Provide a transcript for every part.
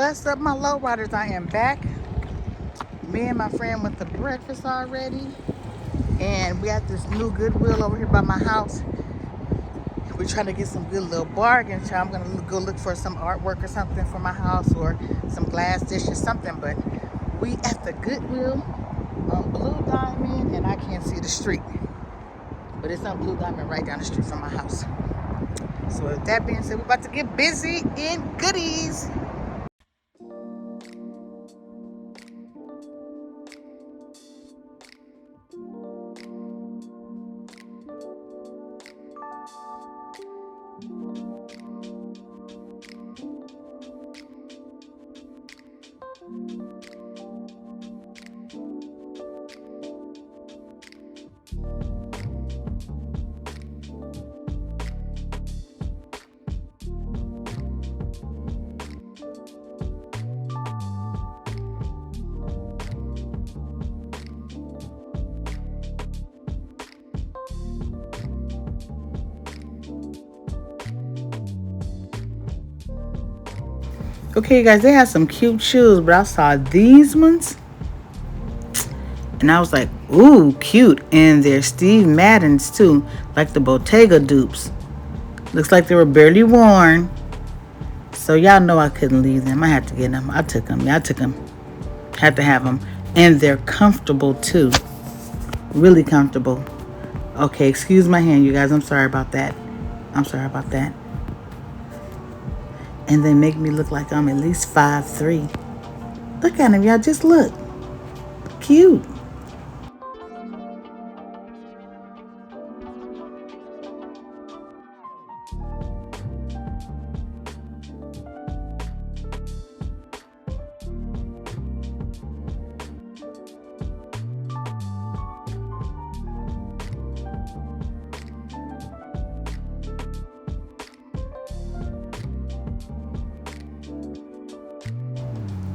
What's up, my low riders? I am back. Me and my friend went to breakfast already, and we got this new Goodwill over here by my house. We're trying to get some good little bargains. I'm gonna go look for some artwork or something for my house, or some glass dishes, something. But we at the Goodwill on Blue Diamond, and I can't see the street, but it's on Blue Diamond right down the street from my house. So with that being said, we're about to get busy in goodies. Okay, you guys, they had some cute shoes, but I saw these ones, and I was like, ooh, cute. And they're Steve Madden's, too, like the Bottega dupes. Looks like they were barely worn. So y'all know I couldn't leave them. I had to get them. I took them. Yeah, I took them. Had to have them. And they're comfortable, too. Really comfortable. Okay, excuse my hand, you guys. I'm sorry about that. I'm sorry about that. And they make me look like I'm at least 5'3". Look at them, y'all. Just look. Cute.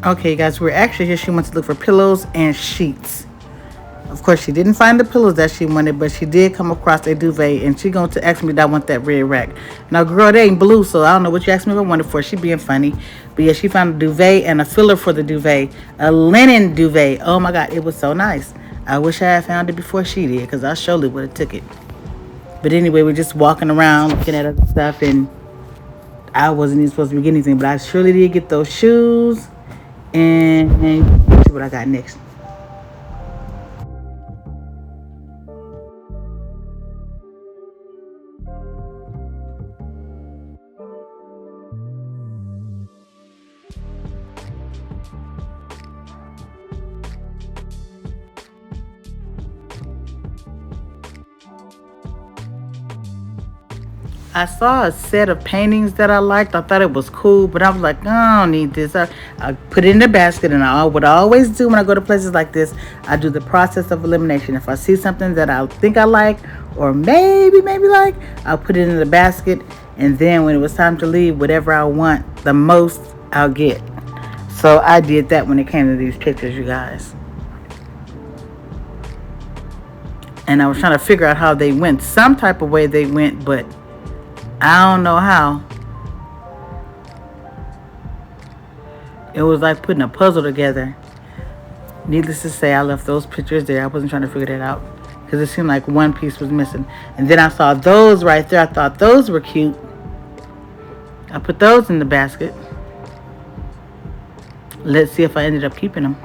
Okay, guys, we're actually here. She went to look for pillows and sheets. Of course, she didn't find the pillows that she wanted, but she did come across a duvet, and she going to ask me that I want that red rack. Now, girl, they ain't blue, so I don't know what you asked me if I wanted for. She being funny. But yeah, she found a duvet and a filler for the duvet, a linen duvet. Oh my God, it was so nice. I wish I had found it before she did, because I surely would have took it. But anyway, we're just walking around looking at other stuff, and I wasn't even supposed to be getting anything, but I surely did get those shoes. And let's see what I got next. I saw a set of paintings that I liked. I thought it was cool, but I was like, I don't need this. I put it in the basket, and what I always do when I go to places like this, I do the process of elimination. If I see something that I think I like, or maybe like, I'll put it in the basket, and then when it was time to leave, whatever I want the most, I'll get. So I did that when it came to these pictures, you guys. And I was trying to figure out how they went. Some type of way they went, but I don't know how. It was like putting a puzzle together. Needless to say, I left those pictures there. I wasn't trying to figure that out, because it seemed like one piece was missing. And then I saw those right there. I thought those were cute. I put those in the basket. Let's see if I ended up keeping them.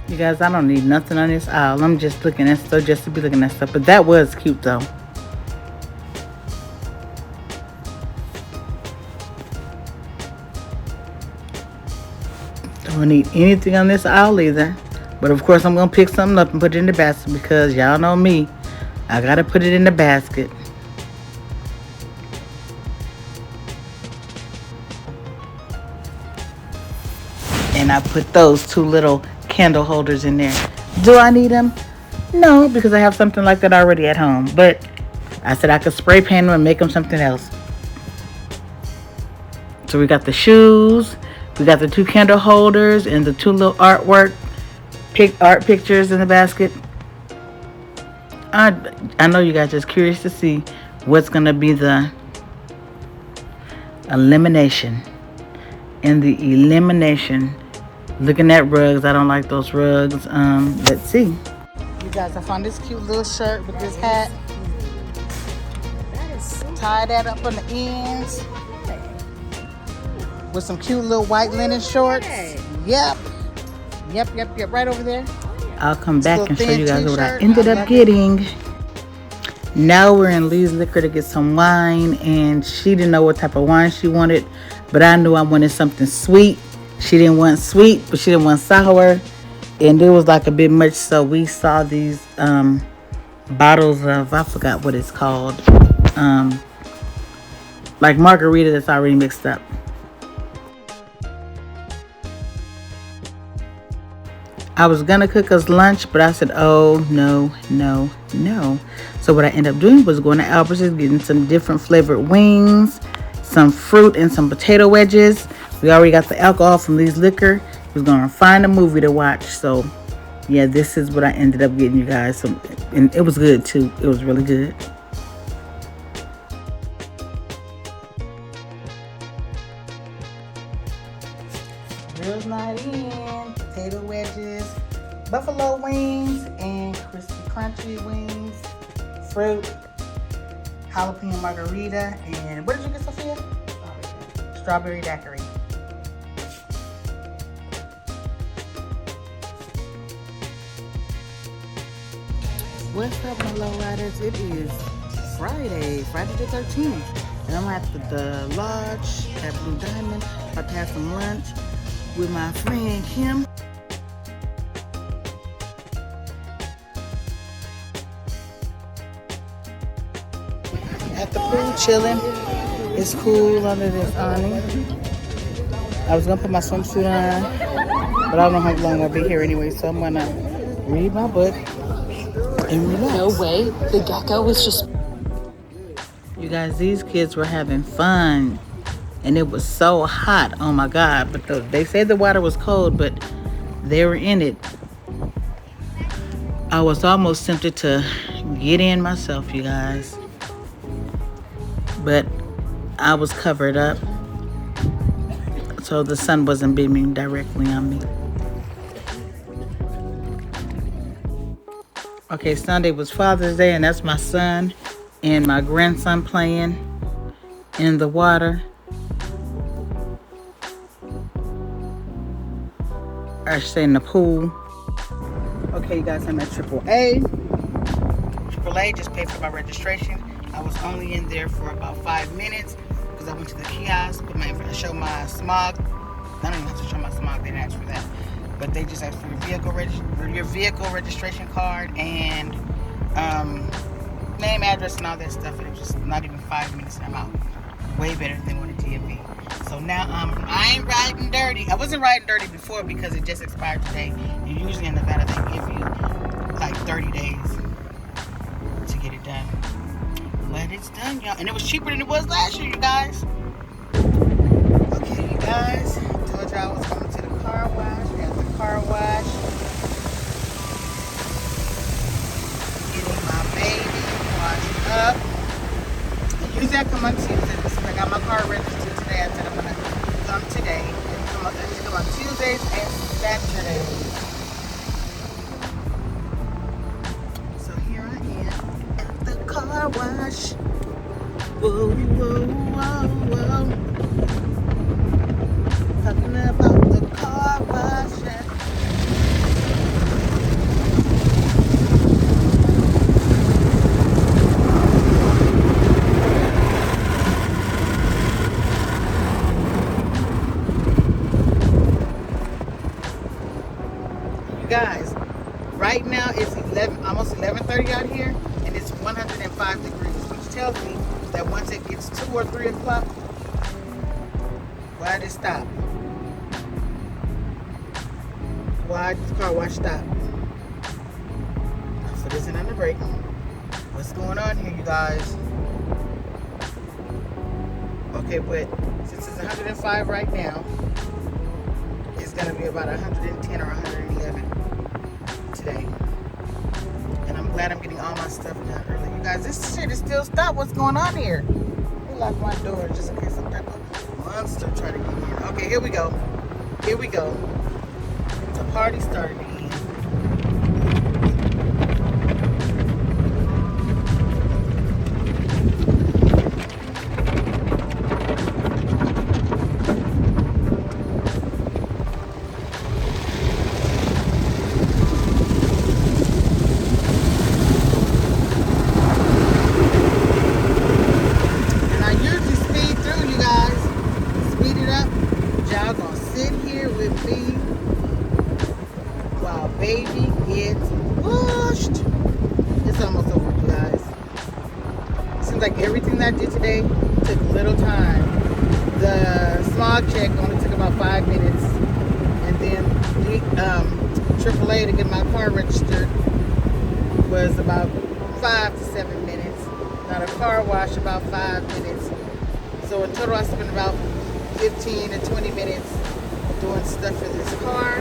You guys, I don't need nothing on this aisle. I'm just looking at stuff just to be looking at stuff. But that was cute, though. Don't need anything on this aisle either. But, of course, I'm going to pick something up and put it in the basket, because y'all know me. I got to put it in the basket. And I put those two little candle holders in there. Do I need them? No, because I have something like that already at home. But I said I could spray paint them and make them something else. So we got the shoes, we got the 2 candle holders, and the 2 little art pictures in the basket. I know you guys just curious to see what's gonna be the elimination. In the elimination, looking at rugs, I don't like those rugs. Let's see. You guys, I found this cute little shirt with this hat. Tie that up on the ends with some cute little white linen shorts. Yep, right over there. I'll come back and show you guys what I ended up getting. Now we're in Lee's Liquor to get some wine, and she didn't know what type of wine she wanted, but I knew I wanted something sweet. She didn't want sweet, but she didn't want sour, and it was like a bit much, so we saw these bottles of, I forgot what it's called, like margarita that's already mixed up. I was gonna cook us lunch, but I said, oh, no. So what I ended up doing was going to Albertsons, getting some different flavored wings, some fruit, and some potato wedges. We already got the alcohol from Lee's Liquor. We was gonna find a movie to watch. So yeah, this is what I ended up getting, you guys. And it was good too. It was really good. Girls night in, potato wedges, buffalo wings, and crispy crunchy wings, fruit, jalapeno margarita, and what did you get, Sophia? Strawberry daiquiri. What's up, my low riders? It is Friday the 13th, and I'm at the lodge at Blue Diamond. About to have some lunch with my friend Kim. At the pool chilling. It's cool under this awning. I was gonna put my swimsuit on, but I don't know how long I'll be here anyway, so I'm gonna read my book and relax. No way, the gecko was just... You guys, these kids were having fun, and it was so hot. Oh my God! But they said the water was cold, but they were in it. I was almost tempted to get in myself, you guys, but I was covered up, so the sun wasn't beaming directly on me. Okay, Sunday was Father's Day, and that's my son and my grandson playing in the water. I should say in the pool. Okay, you guys, I'm at AAA. AAA just paid for my registration. I was only in there for about 5 minutes because I went to the kiosk, show my smog. I don't even have to show my smog, they didn't ask for that. But they just asked for your vehicle registration card and name, address, and all that stuff. And it was just not even 5 minutes, and I'm out. Way better than with a DMV. So now I ain't riding dirty. I wasn't riding dirty before because it just expired today. And usually in Nevada they give you like 30 days to get it done. But it's done, y'all. And it was cheaper than it was last year, you guys. Okay, you guys. Told y'all I was coming to the car wash. We got the car wash. Getting my baby washed up. Usually I come on Tuesdays. I got my car registered today. I said I'm going to come today. I come on Tuesdays and Saturdays. So here I am at the car wash. Whoa, whoa, whoa, whoa. Talking about the car wash. Guys, right now it's almost 11:30 out here, and it's 105 degrees, which tells me that once it gets 2 or 3 o'clock, why did it stop? Why did the car wash stop? So this is on the break. What's going on here, you guys? Okay, but since it's 105 right now, it's gonna be about 110 or 111 today. And I'm glad I'm getting all my stuff done early. You guys, this shit is still stopped. What's going on here? Let me lock my door just in case some type of monster try to get in. Okay, here we go. Here we go. The party started again. And I usually speed through, you guys. Speed it up. Y'all gonna sit here with me while baby gets pushed. It's almost over, you guys. Seems like everything that I did today took little time. The smog check only took about 5 minutes, and then the AAA to get my car registered was about 5 to 7 minutes. Now the car wash about 5 minutes. So in total I spent about 15 to 20 minutes doing stuff for this car.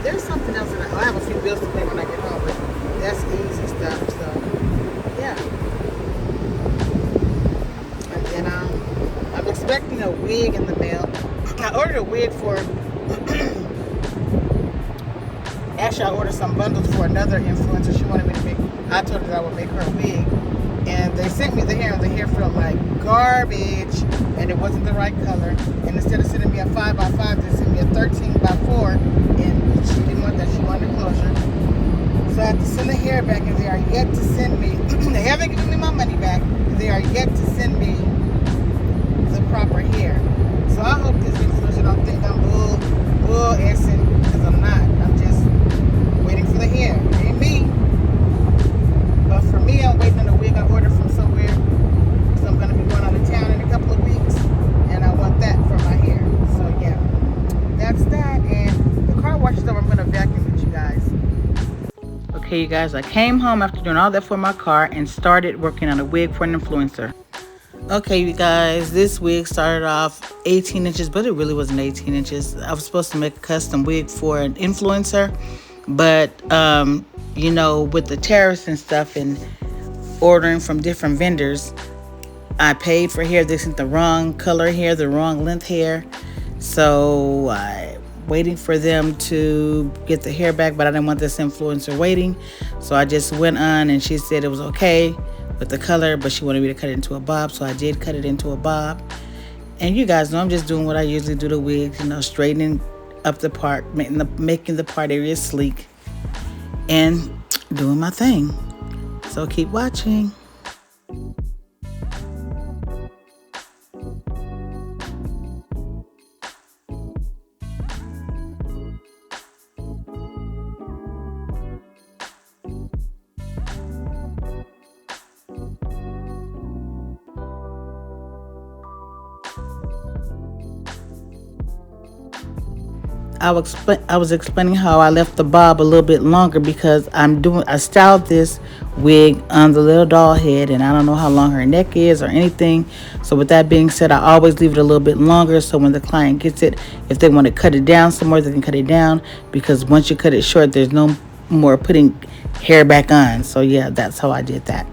There's something else that I have a few bills to pay when I get home, but that's easy stuff. So yeah. And then I'm expecting a wig in the mail. I ordered a wig for actually I ordered some bundles for another influencer. She wanted me to make, I told her that I would make her a wig. And they sent me the hair, and the hair felt like garbage, and it wasn't the right color. And instead of sending me a 5x5, they sent me a 13x4, and she didn't want that. She wanted closure. So I had to send the hair back, and they are yet to send me. They haven't given me my money back. And they are yet to send me the proper hair. So I hope this influencer don't think I'm bull essing, because I'm not. I'm just waiting for the hair. It ain't me. But for me, I'm waiting on a wig I ordered from somewhere. So I'm going to be going out of town in a couple of weeks. And I want that for my hair. So yeah, that's that. And the car wash is over. I'm going to vacuum with you guys. Okay, you guys, I came home after doing all that for my car and started working on a wig for an influencer. Okay, you guys, this wig started off 18 inches, but it really wasn't 18 inches. I was supposed to make a custom wig for an influencer, but you know, with the tariffs and stuff and ordering from different vendors, I paid for hair. They sent the wrong color hair, the wrong length hair. So I waiting for them to get the hair back, but I didn't want this influencer waiting. So I just went on, and she said it was okay with the color, but she wanted me to cut it into a bob. So I did cut it into a bob. And you guys know I'm just doing what I usually do to wigs, you know, straightening up the part, making the part area sleek, and doing my thing. So keep watching. I was explaining how I left the bob a little bit longer because I styled this wig on the little doll head, and I don't know how long her neck is or anything. So with that being said, I always leave it a little bit longer, so when the client gets it, if they want to cut it down somewhere, they can cut it down, because once you cut it short, there's no more putting hair back on. So yeah, that's how I did that.